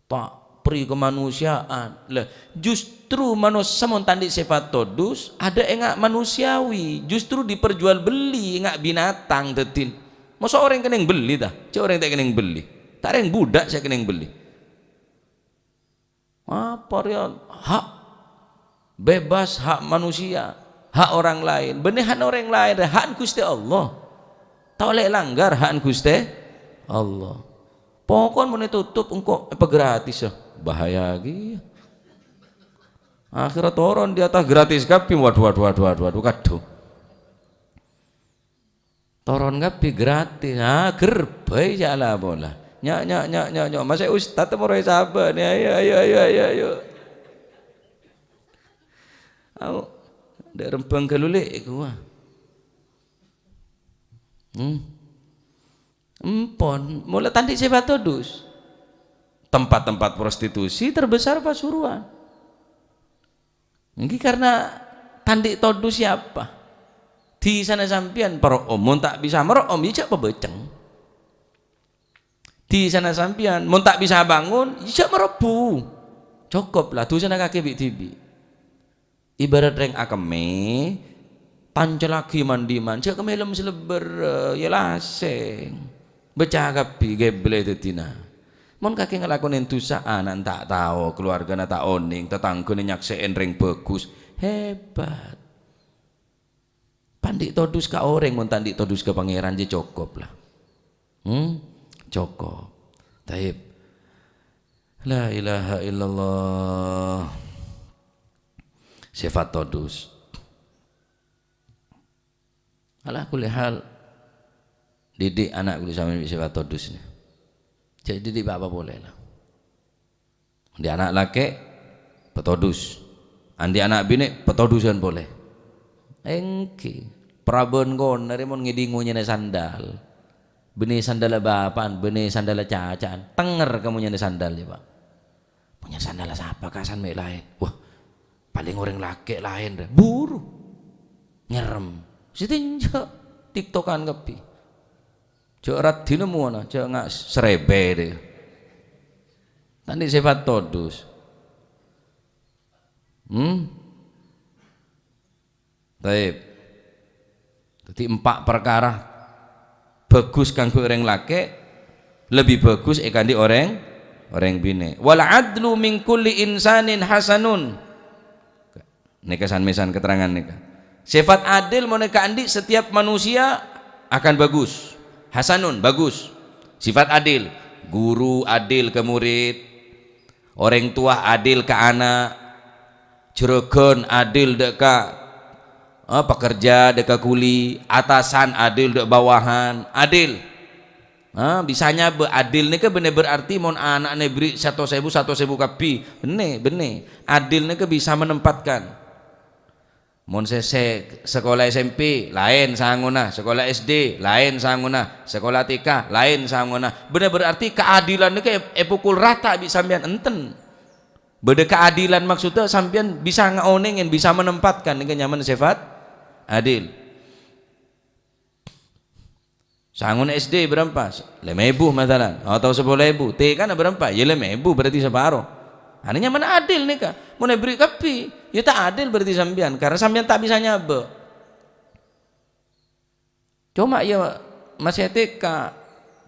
Tak pri kemanusiaan. Lah, justru manusia mon tandik sifat todus ada enggak manusiawi, justru diperjualbeli enggak binatang tetin. Masa orang kena yang beli dah? Cek orang tak kena yang beli. Tak ada yang budak saya kena yang beli. Apa ya? Hak bebas, hak manusia, hak orang lain. Benih hak orang lain, hak Gusti Allah. Tak boleh langgar hak Gusti Allah. Pokoknya mau tutup engkau apa gratis ya? Bahaya lagi. Akhirnya turun di atas gratis kapi. Waduh kado. Turun kapi gratis. Gerbai jala bola. Nyak. Masa ustaz mau rai sabar nih. Ayo. Aku dak rempeng kelulik gua. Empon, mulai tandik sebat todus. Tempat-tempat prostitusi terbesar Pasuruan. Ini karena tandik todus siapa? Di sana sampian para omon tak bisa merom ijak pebeceng. Di sana sampian mun tak bisa bangun ijak merebu. Cukup lah tu sana kaki tibi. Ibarat reng akeme pancel lagi mandiman cek kemelem seleber ya laseng. Becah kapi geble tetina. Mon kaki ngelakonin dosa anak tak tahu, keluarga tak oning, tetanggane nyakseen ring bagus. Hebat. Pandik todus ka orang mon tandik todus ke pangeran je cukup lah. Cukup. Taib. La ilaha illallah. Sifat todus. Ala kulli hal didik anak kudu sampeyan sifat todus ni. Jadi didik apa boleh lah. Di anak laki petodus. Andi anak bini petodusan boleh. Engki prabon kon dari mon ngidingunya sandal. Benih sandal bapan, benih sandal cacaan. Tenger kamu nyana sandal ya Pak. Punya sandal siapa kasan mek lain. Wah, paling orang laki lain dah. Buru. Nyerem. Sitinja tiktokan kepi. Cok radine muana, cok ngak serebe deh. Tadi sifat todus. Taib. Jadi 4 perkara bagus kanggo orang laki, lebih bagus kandi orang bine. Wal adlu min kulli insanin hasanun. Nika san-mesan keterangan nika. Sifat adil moneka andi setiap manusia akan bagus. Hasanun bagus. Sifat adil, guru adil ke murid, orang tua adil ke anak, juragan adil dek ka pekerja dek ka kuli, atasan adil dek bawahan, adil. Bisanya adil ni ke bener berarti mon anak ni beri 1.000 kapi, bener adil ni ke bisa menempatkan. Mon sekolah SMP lain sanguna, sekolah SD lain sanguna, sekolah TK lain sanguna. Bener berarti keadilan ni ke pukul rata bisa sampean enten. Beda keadilan maksudnya sampean bisa ngaonengin, bisa menempatkan dengan nyaman sifat adil. Sangun SD berapa? 5.000 masalah atau 10.000. TK kan berapa? Ya 5.000 berarti separuh. Anehnya mana adil nih kak? Mau beri kapi, ya tak adil berarti sampean karena sampean tak bisa nyabe. Cuma ya masih TK,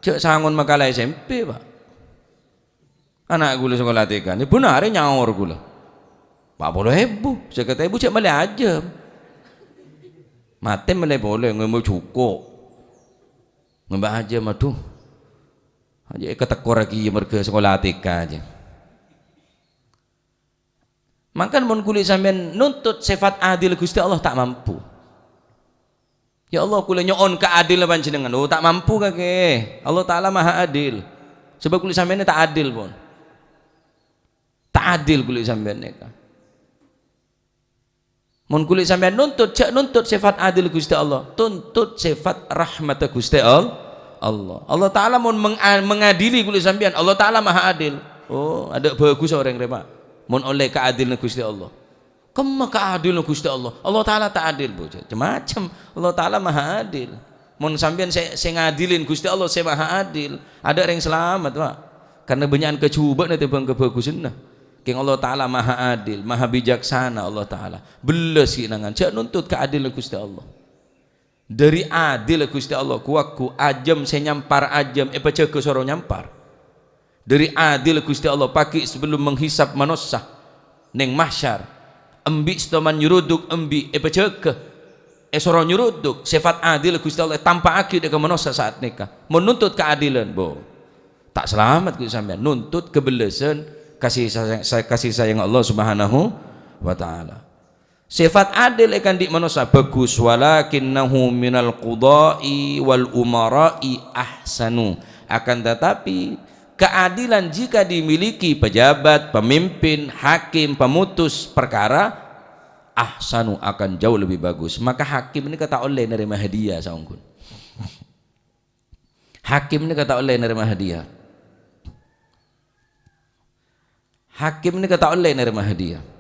cek sangun makalah SMP pak. Anak gula sekolah TK, ini benar nyaur gula. 40.000, sekitar ibu cek malah aja. Mati malah boleh ngomong cukup, ngembah aja madu. Aja ketekor lagi mereka sekolah TK aja. Makan mun kulit sampean nuntut sifat adil Gusti Allah tak mampu. Ya Allah kula nyoon keadil panjenengan. Oh tak mampu kakek. Allah Taala Maha Adil. Sebab kulit sampean tak adil pun. Tak adil kulit sampean nika. Mun kulit sampean nuntut sifat adil Gusti Allah, tuntut sifat rahmat Gusti Allah. Allah Taala mun mengadili kulit sampean, Allah Taala Maha Adil. Oh, ada bagus orang repa. Mun oleh keadilan Gusti Allah. Kemana keadilan Gusti Allah? Allah Taala tak adil bu. Macam Allah Taala Maha Adil. Mun sampean saya ngadilin Gusti Allah saya Maha Adil. Ada orang selamat pak. Karena banyak kecuba nanti bang kebagusan nah. King Allah Taala Maha Adil, Maha Bijaksana Allah Taala. Belas kinangan. Cak nuntut keadilan Gusti Allah. Dari adil Gusti Allah kuaku ajam saya nyampar ajam cek ke soro nyampar. Dari adil Gusti Allah pagi sebelum menghisap manusia neng mahsyar embi stoman nyuruduk embi cek soro nyuruduk sifat adil Gusti Allah tanpa akid ke manusia saat nikah menuntut keadilan bo tak selamat Gusti sampean nuntut kebelasan kasih sayang Allah Subhanahu wa taala. Sifat adil akan di manusia bagus walakinnahu minal qudai wal umara'i ahsanu, akan tetapi keadilan jika dimiliki pejabat, pemimpin, hakim, pemutus perkara ahsanu akan jauh lebih bagus. Maka hakim ini kata oleh nerima hadiah saungkun. Hakim ini kata oleh nerima hadiah. Hakim ini kata oleh nerima hadiah.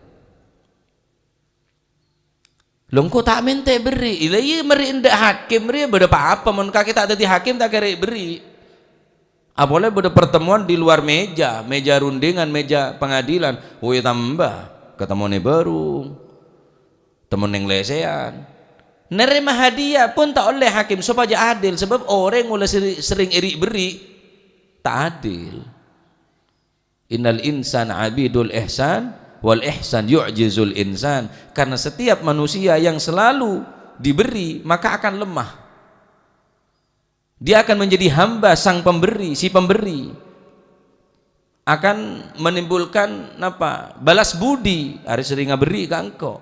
Longko tak minta beri, ilahi meri indak hakim meri berapa apa mun kaki tak ada di hakim tak kira beri. Boleh pada pertemuan di luar meja rundingan, meja pengadilan. Woi tambah ketemu nih baru temen yang lesehan. Nerima hadiah pun tak oleh hakim supaya adil, sebab orang mulai sering iri beri tak adil. Innal insan abidul ihsan wal ihsan yu'jizul insan, karena setiap manusia yang selalu diberi maka akan lemah. Dia akan menjadi hamba sang pemberi, si pemberi akan menimbulkan apa? Balas budi. Hari sering ngaberi ka engko.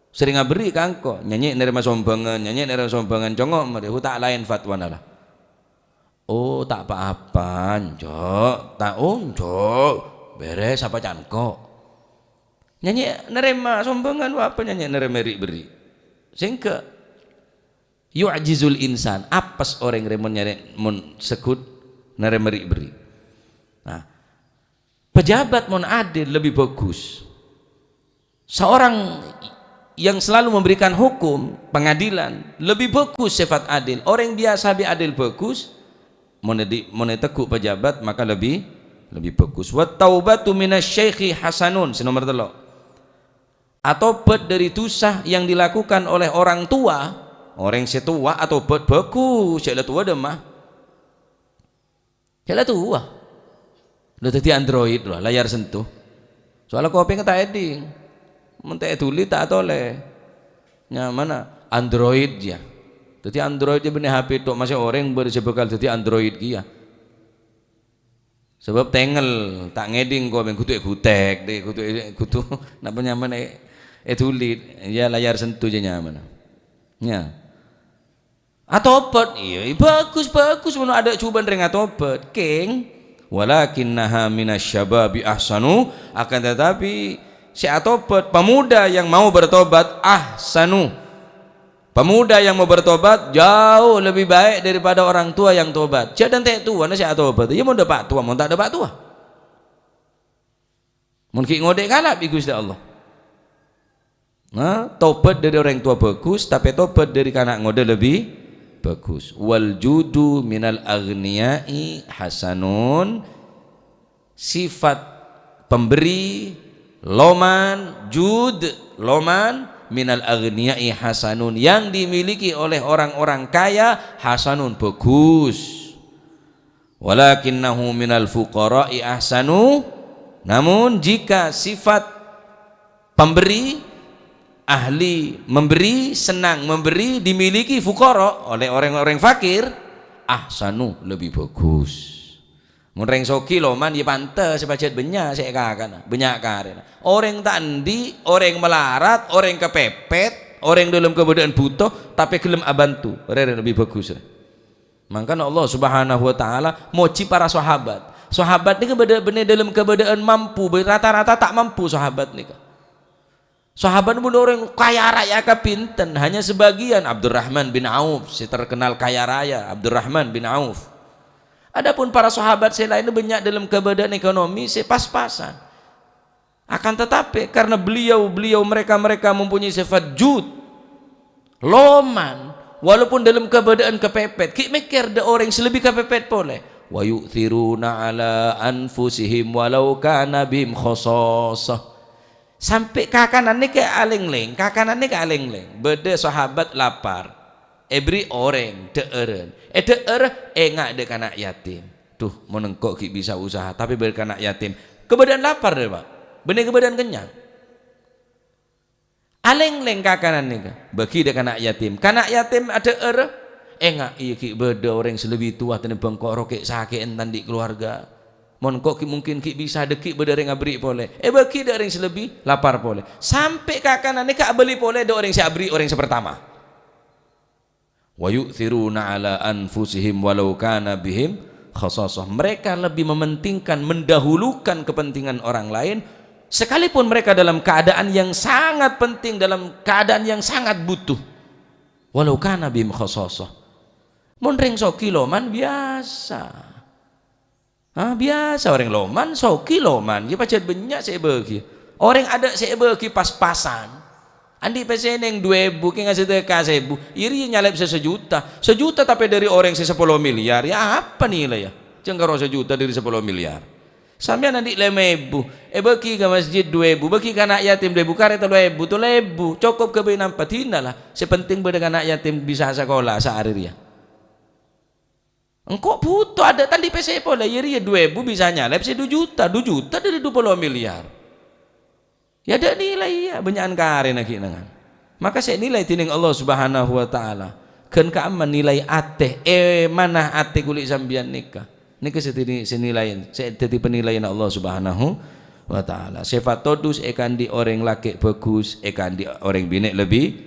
Sering ngaberi ka engko. Nyanyi nerima sombangan jongok mari tak lain fatwa nala. Oh, tak apa-apa, njok. Tak njok. Beres apa canko. Nyanyi nerima sombangan apa nyanyi nerima beri. Singke yu'jizul insan, apes orang remon nyari mun sekut neremeri beri. Nah, pejabat mun adil lebih bagus. Seorang yang selalu memberikan hukum pengadilan lebih bagus sifat adil. Orang biasa bi adil bagus, mun teguk pejabat maka lebih bagus. Wa taubatu minasyaikhi hasanun nomor 3. Atau bet dari dosa yang dilakukan oleh orang tua, orang setua atau bet bagus, cek tua demah, cek tua, udah jadi Android lah, layar sentuh. Soalnya kopi nggak eding, mentek tuli tak toleh, mana Android dia, jadi Android dia bener HP itu masih orang bersebekal jadi Android dia. Sebab tengel tak ngeding kau ben kutu kutek deh kutu napa nyaman tulit ya layar sentuh je nyaman. Ya. Atopet iya bagus mun ada cobaan ring atopet keng walakinnaha minasyababi ahsanu akan tetapi si atopet pemuda yang mau bertobat ahsanu. Pemuda yang mau bertobat jauh lebih baik daripada orang tua yang tobat. Jangan tak tua nasi tobat. Ya mau dapat tua, mau tak dapat tua. Mungkin ngodek kalap Gusti Allah. Nah, tobat dari orang tua bagus, tapi tobat dari kanak ngode lebih bagus. Wal judu minal aghniyai hasanun. Sifat pemberi loman jud loman minal aghniyai hasanun, yang dimiliki oleh orang-orang kaya hasanun bagus. Walakinnahu minal fuqara'i ahsanu, namun jika sifat pemberi ahli memberi senang memberi dimiliki fuqara oleh orang-orang fakir ahsanu lebih bagus. Mun reng soki loman ya pantes sebacet banyak saya kakan banyak karen. Orang tandi, orang melarat, orang kepepet, orang dalam keadaan butuh tapi gelem abantu, orang lebih bagus. Makanya Allah Subhanahu wa taala moci para sahabat. Sahabat ni benar dalam keadaan mampu, rata-rata tak mampu sahabat ni. Sahabat pun orang kaya raya kepinten, hanya sebagian. Abdurrahman bin Auf, si terkenal kaya raya Abdurrahman bin Auf. Adapun para sahabat saya lain banyak dalam keadaan ekonomi saya pas-pasan. Akan tetapi karena beliau mereka mempunyai sifat jud, loman, walaupun dalam keadaan kepepet, ki mikir ada orang selebih kepepet boleh. Wa yu'thiruna ala anfusihim walau kana bihim khasasah. Sampai kakanannya ke aling-ling, beda sahabat lapar. Ebri orang deeren ngak dek anak yatim tuh menengkok ki bisa usaha tapi berkanak yatim kebadan lapar deh pak bener kebadan kenyang aleng-leng kakanan nih bagi dek anak yatim ada ngak iya ki beda orang selebih tua tene bengkok rokek sakit entan di keluarga menengkok ki mungkin ki bisa deki beda orang abri boleh bagi dek orang selebih lapar boleh sampai kakanan nih kak beli boleh dek orang si abri orang sepertama. Wa yu'thiruna ala anfusihim walau kana bihim khasasah. Mereka lebih mementingkan mendahulukan kepentingan orang lain sekalipun mereka dalam keadaan yang sangat penting, dalam keadaan yang sangat butuh. Walau kana bihim khasasah. Mun ring soki loman biasa. Biasa orang loman soki loman. Ya pacet banyak saya bagi. Orang ada saya bagi pas-pasan. Andi pesen yang 2.000 ki ngasih teka 1.000 iri nyalep sejuta tapi dari orang 10 miliar ya apa nilai ya jangan kalau 1 juta dari 10 miliar sampai nanti 5.000 bagi ke masjid 2.000 bagi ke anak yatim 2.000 karet 2.000 cukup ke bayi nampak lah sepenting pada anak yatim bisa sekolah sehari ya engkau butuh ada tadi pesen boleh iri 2.000 bisa nyalep 2 juta dari 20 miliar. Ya ada nilai ya banyak karen lagi dengan. Maka saya nilai tining Allah Subhanahu wa taala. Kan kaaman nilai ate mana ate kulit sambian nikah. Nikah senilai saya jadi penilaian Allah Subhanahu wa taala. Sifat todus ekan di orang laki bagus, ekan di orang bini lebih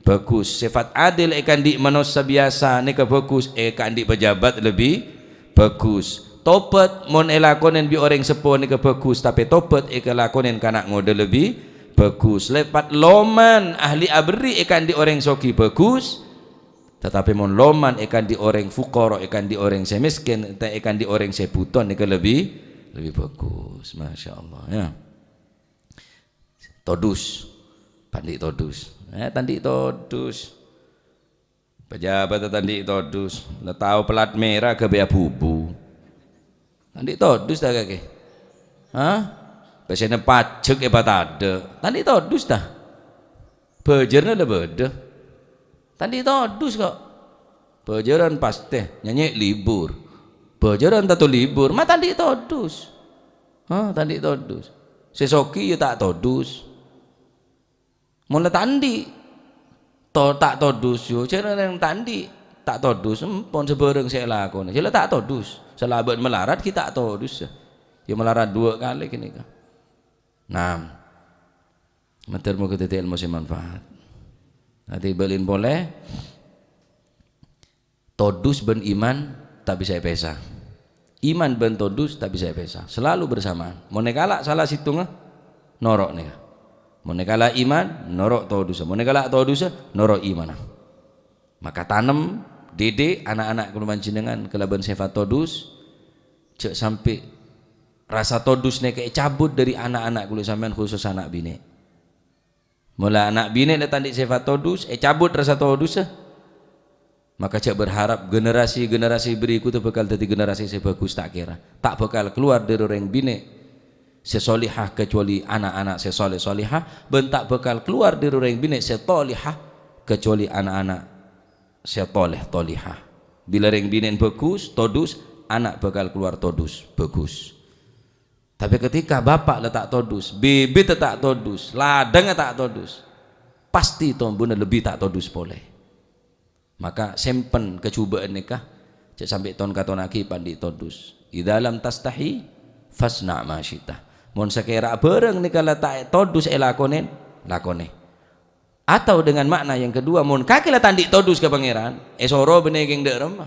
bagus. Sifat adil ekan di manusia biasa nikah bagus, ekan di pejabat lebih bagus. Tobat mon elakonen bi orang sepuh ni ke bagus tapi tobat elakonen kanak ngode lebih bagus. Lepat loman ahli abri ikan di orang soki bagus tetapi mon loman ikan di orang fukoro ikan di orang semiskin ikan di orang sebuton ni ke lebih bagus. Masya Allah ya. Todus tandi todus pejabat tandi todus le tahu pelat merah ke bea bubu tadi todus dah kakek, Pasien pajak hebat ada, tadi todus dah, bejernya ada beda, tadi todus kok, bejeran pasti nyanyi libur, bejeran tato libur, mah tadi todus, tadi todus, sesoki ya tak todus, mulai tandi, tak todus yo, cara yang tandi tak todus, pon sebereng saya lakukan, jadi tak todus. Selabat melarat kita todus ya melarat 2 kali kini kah. Nah, mater mo kita ilmu si manfaat. Nanti belin boleh todus ben iman tak bisa pesa. Iman ben todus tak bisa pesa. Selalu bersamaan. Mau nekala salah situ ngah norok nih. Mau nekala iman norok todus. Mau nekala todus norok iman. Maka tanam dede anak-anak kuluman jenengan kelaban sifat todus cek sampai rasa todus nih kayak cabut dari anak-anak kulu sampean khusus anak bini. Mula anak bini datang di sifat todus cabut rasa todus maka cek berharap generasi-generasi berikut bakal jadi generasi sebagus tak kira, tak bakal keluar dari orang bini sesolihah kecuali anak-anak sesoleh-solihah, ben tak bakal keluar dari orang bini setolihah kecuali anak-anak setoleh-tolihah. Bila orang bini bagus todus, anak bakal keluar todus bagus. Tapi ketika bapak letak todus, bibit tak todus, ladang tak todus, pasti tombuna lebih tak todus boleh. Maka sempen kecubaan nikah cek sampai ton katonaki pandi todus. Idalam tastahi fasna ma syita. Mun sekira bareng nikah letak todus lakone. Atau dengan makna yang kedua, mun kaki letak di todus ke pangeran, soro bene geng derem.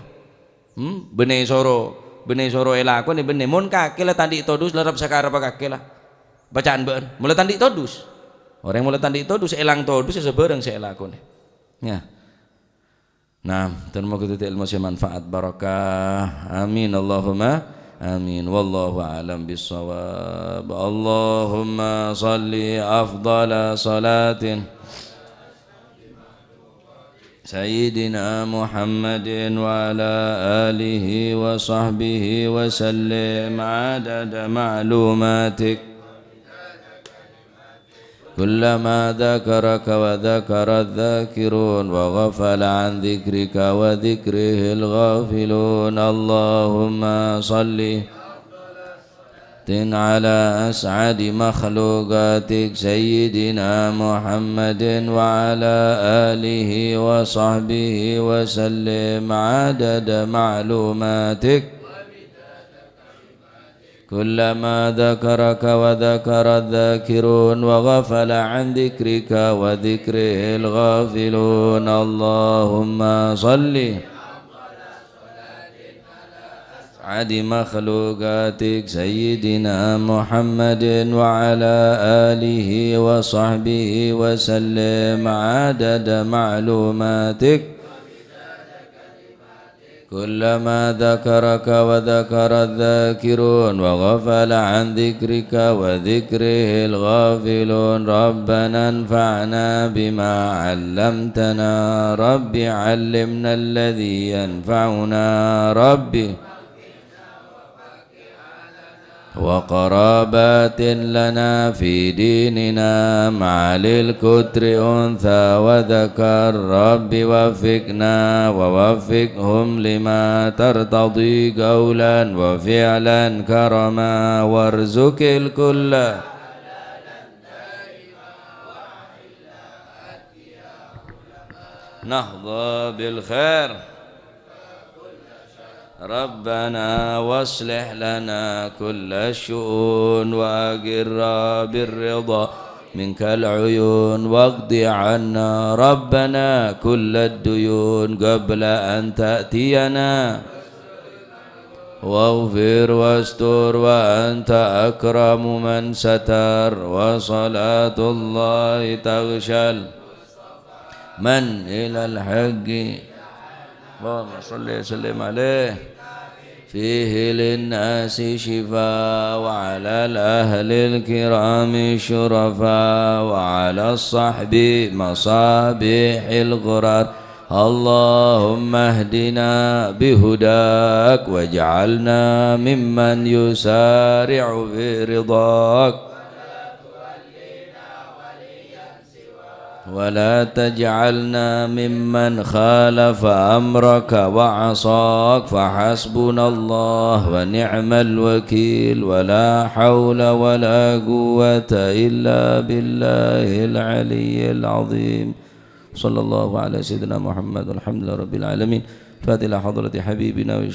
Bene soro elakon ni bene mun kaki letak di todus lerap sakara apa kaki lah. Bacaan ben mulai tandi todus. Orang mulai tandi todus elang todus sebareng seelakone. Ya. Nah, terima kasih ilmu manfaat barakah. Amin Allahumma amin. Wallahu a'lam bissawab. Allahumma salli afdala salatin Sayyidina Muhammadin wa ala alihi wa sahbihi wa sallim adada ma'lumatik كلما ذكرك وذكر الذاكرون وغفل عن ذكرك وذكره الغافلون اللهم صل على أسعد مخلوقاتك سيدنا محمد وعلى آله وصحبه وسلم عدد معلوماتك كلما ذكرك وذكر الذاكرون وغفل عن ذكرك وذكره الغافلون اللهم صل على مخلوقاتك سيدنا محمد وعلى آله وصحبه وسلم عدد معلوماتك كلما ذكرك وذكر الذاكرون وغفل عن ذكرك وذكره الغافلون ربنا انفعنا بما علمتنا رب علمنا الذي ينفعنا ربي وقرابات لنا في ديننا مع للكتر أنثى وذكر رب وفقنا ووفقهم لما ترتضي قولا وفعلا كرما وارزق الكل نهضى بالخير ربنا واصلح لنا كل الشؤون وأقر بالرضا منك العيون واقض عنا ربنا كل الديون قبل أن تأتينا واغفر واستر وأنت أكرم من ستر وصلاة الله تغشى من إلى الحق اللهم صل وسلم عليه فيه للناس شفاء وعلى الأهل الكرام الشرفاء وعلى الصحب مصابيح الغرار اللهم اهدنا بهداك واجعلنا ممن يسارع في رضاك ولا تجعلنا ممن خالف أمرك وعصاك فحسبنا الله ونعم الوكيل ولا حول ولا قوة إلا بالله العلي العظيم صلى الله على سيدنا محمد والحمد لله رب العالمين فاتح حضرة حبيبنا